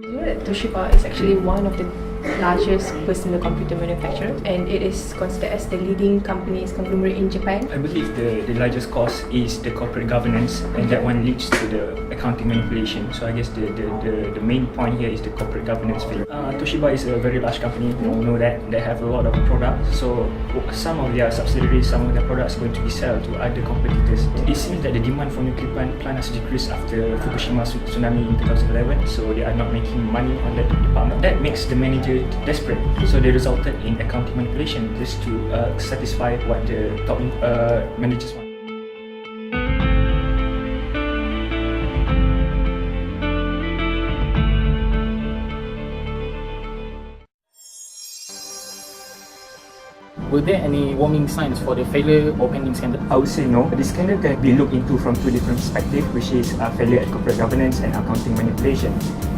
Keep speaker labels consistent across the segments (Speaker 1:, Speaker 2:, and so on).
Speaker 1: Toshiba is actually one of the largest personal computer manufacturer, and it is considered as the leading conglomerate in Japan.
Speaker 2: I believe the largest cause is the corporate governance, and that one leads to the accounting manipulation. So I guess the main point here is the corporate governance failure. Toshiba is a very large company. We all know that they have a lot of products. So some of their subsidiaries, some of their products are going to be sold to other competitors. It seems that the demand for nuclear plant has decreased after Fukushima tsunami in 2011. So they are not making money on that department. That makes the manager desperate. So they resulted in accounting manipulation just to satisfy what the top managers want.
Speaker 3: Were there any warning signs for the failure or pending scandal?
Speaker 2: I would say no. This scandal can be looked into from two different perspectives, which is failure at corporate governance and accounting manipulation.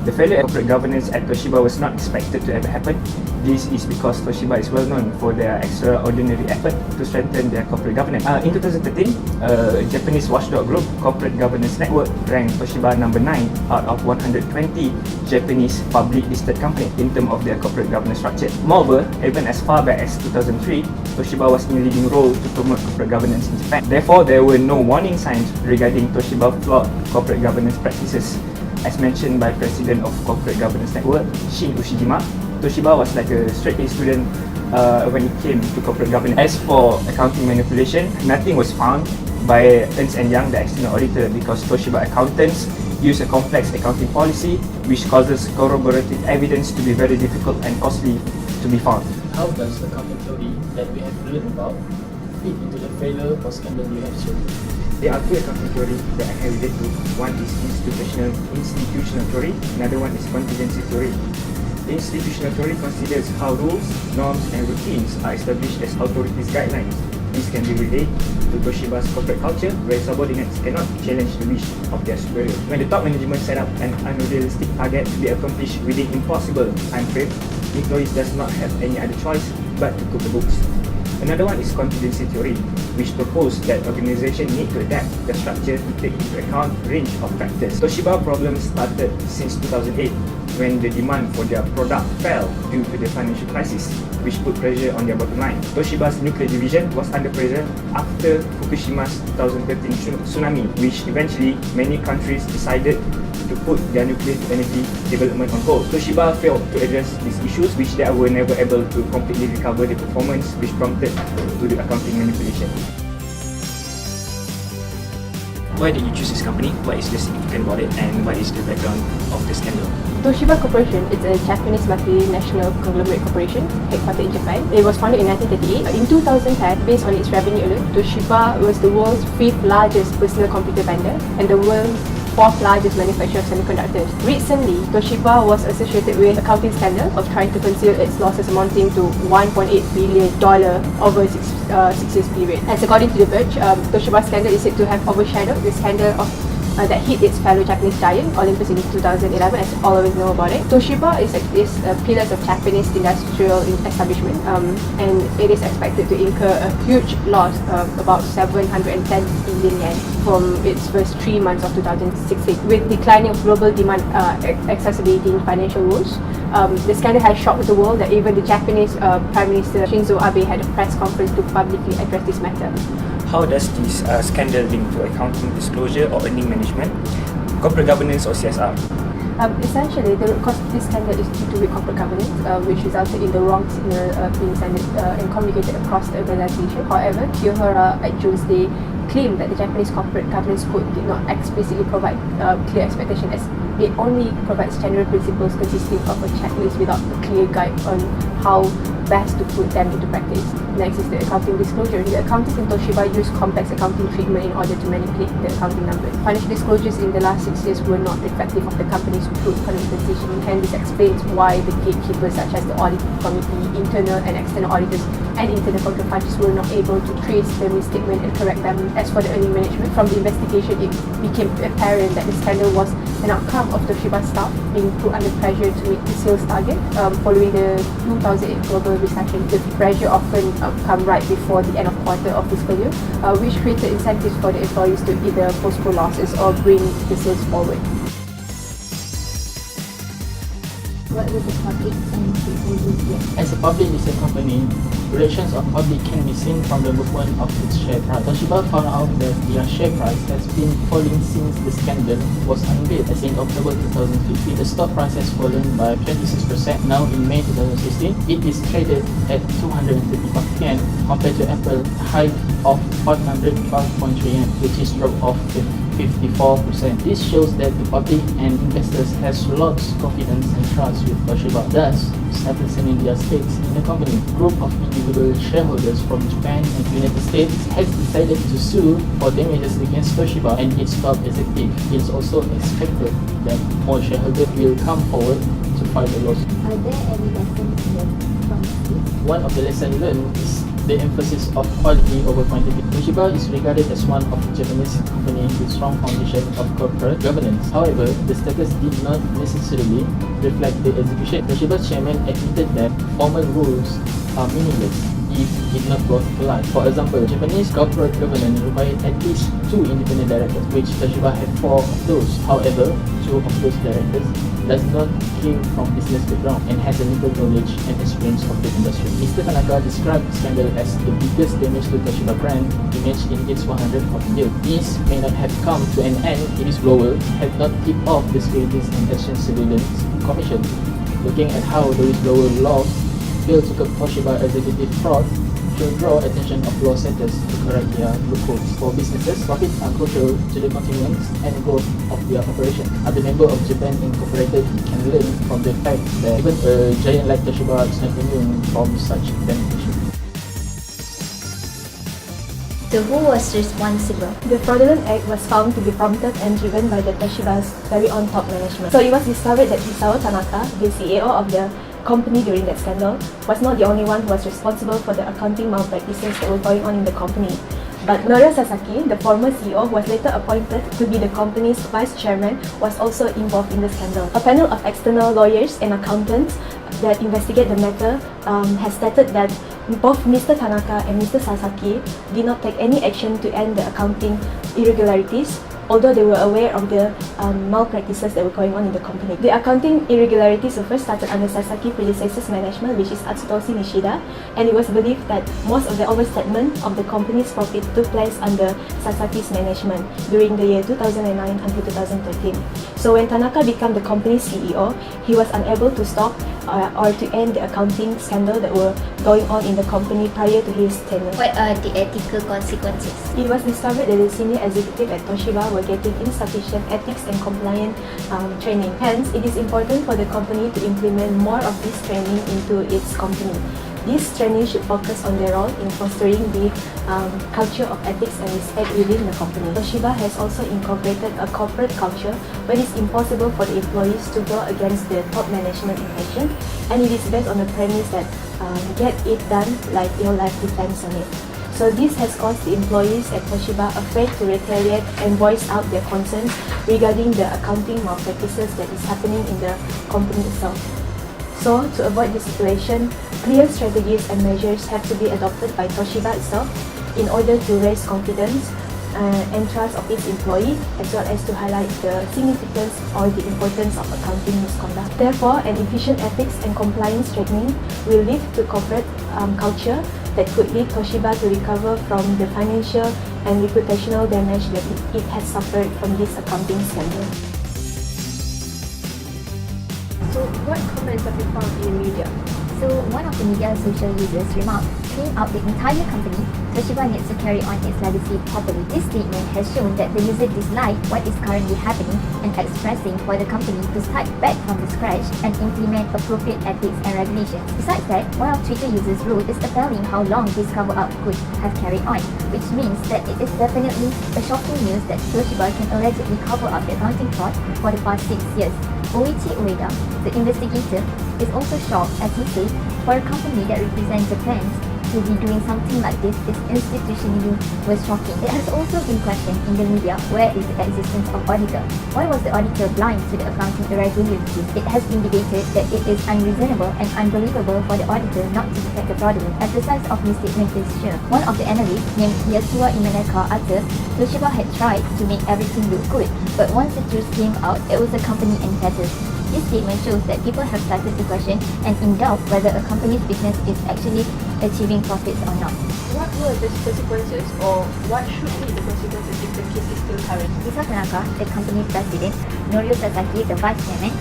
Speaker 2: The failure at corporate governance at Toshiba was not expected to ever happen. This is because Toshiba is well known for their extraordinary effort to strengthen their corporate governance. In 2013, a Japanese watchdog group, Corporate Governance Network, ranked Toshiba number 9 out of 120 Japanese public listed companies in terms of their corporate governance structure. Moreover, even as far back as 2003, Toshiba was in a leading role to promote corporate governance in Japan. Therefore, there were no warning signs regarding Toshiba's flawed corporate governance practices. As mentioned by President of Corporate Governance Network, Shin Ushijima, Toshiba was like a straight-A student when it came to corporate governance. As for accounting manipulation, nothing was found by Ernst & Young, the external auditor, because Toshiba accountants use a complex accounting policy which causes corroborative evidence to be very difficult and costly to be found.
Speaker 3: How does the accounting theory that we have learned about fit into the failure or scandal you have shown?
Speaker 2: There are two accounting theories that I can relate to. One is institutional theory, another one is contingency theory. The institutional theory considers how rules, norms and routines are established as authorities' guidelines. This can be related to Toshiba's corporate culture, where subordinates cannot challenge the wish of their superiors. When the top management set up an unrealistic target to be accomplished within impossible time frame, employees does not have any other choice but to cook the books. Another one is contingency theory, which proposes that organizations need to adapt the structure to take into account a range of factors. Toshiba problems started since 2008, when the demand for their product fell due to the financial crisis, which put pressure on their bottom line. Toshiba's nuclear division was under pressure after Fukushima's 2013 tsunami, which eventually many countries decided to put their nuclear energy development on hold. Toshiba failed to address these issues, which they were never able to completely recover the performance, which prompted to the accounting manipulation. Why did you choose this company? What is the significance about it, and what is the background of the scandal?
Speaker 1: Toshiba Corporation is a Japanese multinational conglomerate corporation headquartered in Japan. It was founded in 1938. In 2010, based on its revenue alone, Toshiba was the world's 5th largest personal computer vendor and the world's 4th largest manufacturer of semiconductors. Recently, Toshiba was associated with accounting scandal of trying to conceal its losses amounting to $1.8 billion over a 6 years period. As according to The Verge, Toshiba scandal is said to have overshadowed the scandal of that hit its fellow Japanese giant, Olympus, in 2011, as all of us know about it. Toshiba is pillars of Japanese industrial establishment, and it is expected to incur a huge loss of about 710 billion yen from its first 3 months of 2016. With declining of global demand exacerbating financial woes, the scandal has shocked the world that even the Japanese Prime Minister Shinzo Abe had a press conference to publicly address this matter.
Speaker 2: How does this scandal link to accounting disclosure or earning management, corporate governance or CSR?
Speaker 1: Essentially, because this scandal is due to weak corporate governance, which resulted in the wrong signal being sent and communicated across the organization. However, Kiyohara at Tuesday claimed that the Japanese corporate governance code did not explicitly provide clear expectation, as it only provides general principles consisting of a checklist without a clear guide on how best to put them into practice. Next is the accounting disclosure. The accountants in Toshiba use complex accounting treatment in order to manipulate the accounting numbers. Financial disclosures in the last 6 years were not reflective of the company's true economic position, and this explains why the gatekeepers such as the audit committee, internal and external auditors, and internal control functions were not able to trace the misstatement and correct them. As for the earning management, from the investigation it became apparent that the scandal was an outcome of Toshiba staff being put under pressure to meet the sales target. Following the 2008 global recession, the pressure often come right before the end of quarter of fiscal year, which created incentives for the employees to either postpone losses or bring the sales forward.
Speaker 4: what would the public and stakeholders get?
Speaker 3: As a public listed company, reactions of public can be seen from the movement of its share price. Toshiba found out that their share price has been falling since the scandal was unveiled, as in October 2015. The stock price has fallen by 26%. Now in May 2016, it is traded at 235 yen compared to Apple high of 512.3 yen, which is drop of 54%. This shows that the public and investors has lost confidence and trust with Toshiba, thus strengthening their stakes in the company. Group of individual shareholders from Japan and United States has decided to sue for damages against Toshiba and its top executive. It is also expected that more shareholders will come forward to file a lawsuit.
Speaker 4: Are there any lessons learned from this?
Speaker 3: One of the lessons learned is the emphasis of quality over quantity. Toshiba is regarded as one of the Japanese companies with strong foundation of corporate governance. However, the status did not necessarily reflect the execution. Toshiba's chairman admitted that formal rules are meaningless if it not brought to life. For example, Japanese corporate governance required at least 2 independent directors, which Toshiba had 4 of those. However, 2 of those directors does not came from business background and has a little knowledge and experience of the industry. Mr. Tanaka described the scandal as the biggest damage to Toshiba brand image in its 140 years. This may not have come to an end if its blower had not tipped off the Securities and Exchange Surveillance Commission. Looking at how the whistleblower laws failed to curb Toshiba executive fraud should draw attention of law setters to correct their loopholes. For businesses, profits are crucial to the continuance and growth of their operation. Other members of Japan Incorporated can learn from the fact that even a giant like Toshiba is not immune from such temptation.
Speaker 4: So who was responsible?
Speaker 1: The fraudulent act was found to be prompted and driven by the Toshiba's very on top management. So it was discovered that Hisao Tanaka, the CEO of the company during that scandal, was not the only one who was responsible for the accounting malpractices that were going on in the company. But Norio Sasaki, the former CEO who was later appointed to be the company's vice chairman, was also involved in the scandal. A panel of external lawyers and accountants that investigate the matter has stated that both Mr. Tanaka and Mr. Sasaki did not take any action to end the accounting irregularities, although they were aware of the malpractices that were going on in the company. The accounting irregularities were first started under Sasaki predecessor's management, which is Atsutoshi Nishida, and it was believed that most of the overstatement of the company's profit took place under Sasaki's management during the year 2009 until 2013. So when Tanaka became the company's CEO, he was unable to stop or to end the accounting scandal that were going on in the company prior to his tenure.
Speaker 4: What are the ethical consequences?
Speaker 1: It was discovered that the senior executive at Toshiba were getting insufficient ethics and compliance training. Hence, it is important for the company to implement more of this training into its company. This training should focus on their role in fostering the culture of ethics and respect within the company. Toshiba has also incorporated a corporate culture where it is impossible for the employees to go against the top management impression, and it is based on the premise that get it done like your life depends on it. So this has caused the employees at Toshiba afraid to retaliate and voice out their concerns regarding the accounting malpractices that is happening in the company itself. So to avoid this situation, clear strategies and measures have to be adopted by Toshiba itself in order to raise confidence and trust of its employee, as well as to highlight the significance or the importance of accounting misconduct. Therefore, an efficient ethics and compliance training will lead to corporate culture that could lead Toshiba to recover from the financial and reputational damage that it has suffered from this accounting scandal. So, what comments have you found in media?
Speaker 4: So one of the media social users remarked, clean out the entire company, Toshiba needs to carry on its legacy properly. This statement has shown that the user disliked what is currently happening and expressing for the company to start back from the scratch and implement appropriate ethics and regulations. Besides that, one of Twitter users wrote is appalling how long this cover-up could have carried on, which means that it is definitely a shocking news that Toshiba can allegedly cover up the accounting fraud for the past 6 years. Oichi Ueda, the investigator, is also shocked, as he said, for a company that represents Japan to be doing something like this is institutionally was shocking. It has also been questioned in the media where is the existence of auditor. Why was the auditor blind to the accounting irregularities? It has been debated that it is unreasonable and unbelievable for the auditor not to detect the fraudulent, as the size of misstatement is sure. One of the analysts, named Yasuo Imanaka, uttered, Toshiba had tried to make everything look good, but once the truth came out, it was a company in tatters. This statement shows that people have started to question and in doubt whether a company's business is actually achieving profits or not.
Speaker 1: What were the consequences, or what should be the consequences if the case is still current?
Speaker 4: Lisa Tanaka, the company's president, Norio Sasaki, the vice chairman,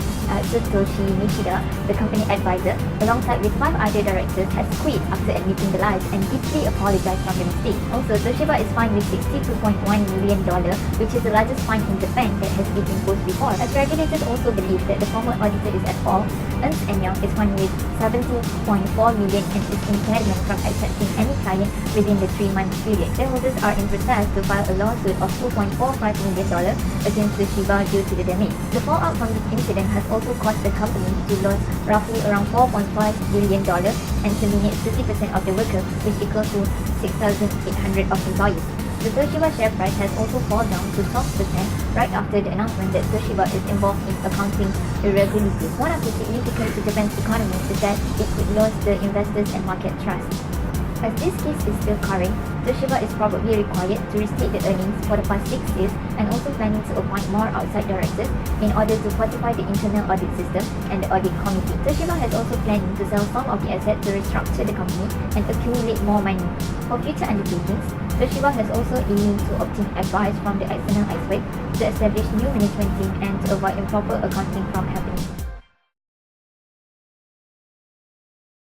Speaker 4: Satoshi Nishida, the company advisor, alongside with 5 other directors, has quit after admitting the lies and deeply apologized for the mistake. Also, Toshiba is fined with $62.1 million, which is the largest fine in Japan that has been imposed before. As regulators also believe that the former auditor is at fault, Ernst & Young is fined with $17.4 million and is impediment from accepting any client within the 3-month period. Shareholders are in process to file a lawsuit of $2.45 million against Toshiba due to the damage. The fallout from this incident has also caused the company to lose roughly around $4.5 billion and terminate 30% of the workers, which equals to 6,800 of employees. The Toshiba share price has also fallen down to 12% right after the announcement that Toshiba is involved in accounting irregularities. One of the significance to Japan's economy is that it could lose the investors and market trust. As this case is still current, Toshiba is probably required to restate the earnings for the past 6 years and also planning to appoint more outside directors in order to fortify the internal audit system and the audit committee. Toshiba has also planning to sell some of the assets to restructure the company and accumulate more money. For future undertakings, Toshiba has also aimed to obtain advice from the external experts to establish new management team and to avoid improper accounting from happening.